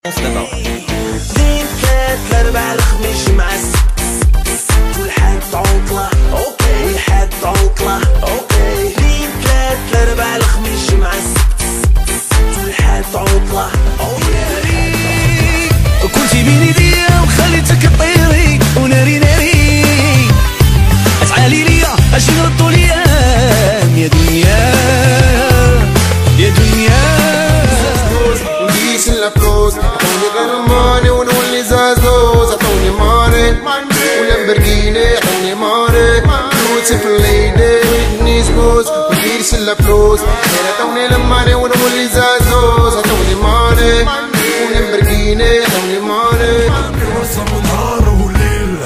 اثنين ثلاثة أربعة الخميس مع السبت والحد عطلة اوكي والحد عطلة اوكي اثنين ثلاثة أربعة الخميس مع السبت والحد عطلة اوكي كنتي بين ايديا وخليتك تطيري وناري ناري تعالي ليا اجي نردو الايام يا دنيا يا دنيا نديس الفلوس عطوني غير الماني ونولي زازوز عطوني ماني ولامبرجيني عطوني ماني فلوسي في الليدي ويدني سبوس نديس الفلوس غير عطوني الماني ونولي زازوز عطوني ماني ولامبرجيني عطوني ماني نرسم نهار وليل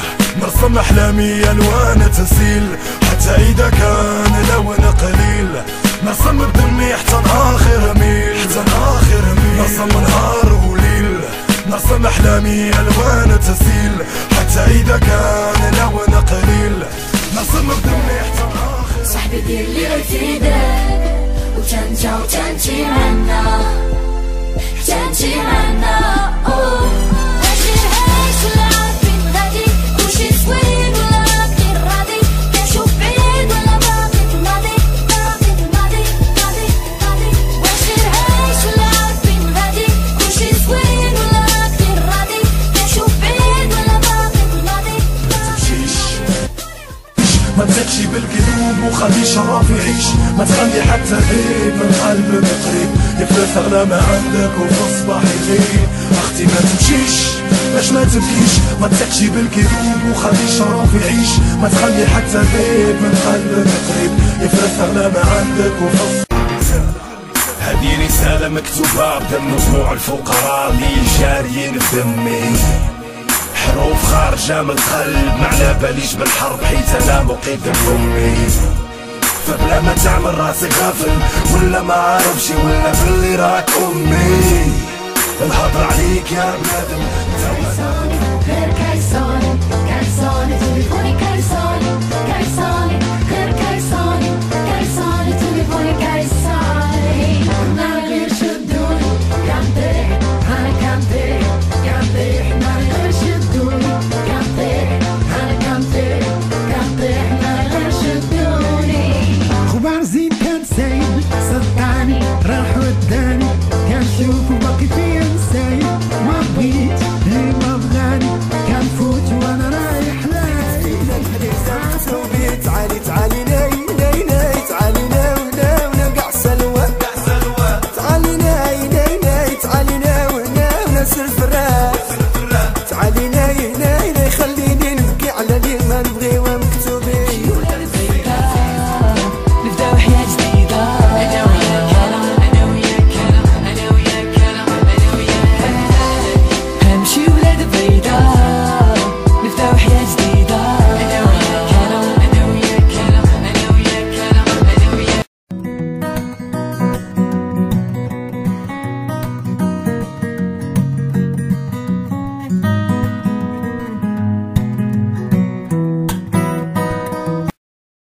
نرسم احلامي الوان تسيل حتى اذا كان لون قليل نرسم بدمي حتى اخر ميل نرسم نهار وليل نرسم احلامي الوان تسيل حتى اذا كان لون قليل نرسم بدمي حتى اخر. صاحبي دير اللي غتيدك وتنجا وتنجي عنا تنجي عنا واش العيش ولا عارفين غادي كلشي زوين ولا راكي راضي كنشوف بعيد ولا باقي في الماضي باقي في الماضي باقي باقي واش العيش ولا عارفين غادي كلشي زوين ولا راكي راضي كنشوف بعيد ولا باقي في الماضي ما تزكشي بالقلوب وخلي شرف يعيش ما تخلي حتى غيب من قلبك قريب يفلت اغلى ما عندك وفي الصباح يغيب اختي ما تمشيش باش ما تبكيش ما تزكشي بالقلوب وخلي شرف يعيش ما تخلي حتى غيب من قلبك قريب يفلت اغلى ما عندك وفي الصباح. هذه رسالة مكتوبة بدم جموع الفقراء اللي جاريين بدمي حروف خارجة من القلب معنا باليش بالحرب حيت انا مقيد امي فبلا ما تعمل راسك غافل ولا ما عارفشي ولا باللي راك امي الهضر عليك يا بنادم غير كايسوني كايسوني تليفوني كايسوني كايسوني غير كايسوني كايسوني تليفوني كايسوني نار غير شدوني كنطيح انا كنطيح كنطيح نار غير شدوني كنطيح انا كنطيح كنطيح نار غير شدوني غبار زين كان سايب صدقاني راح وداني كنشوف وباقي فيا نسايب ما بغيت ليه ما بغاني كنفوت وانا رايح لاي تعالي تعالي ناي ناي ناي تعالي ناو ناو نقع سلوى تعالي ناي ناي ناي تعالي ناو ناو نسر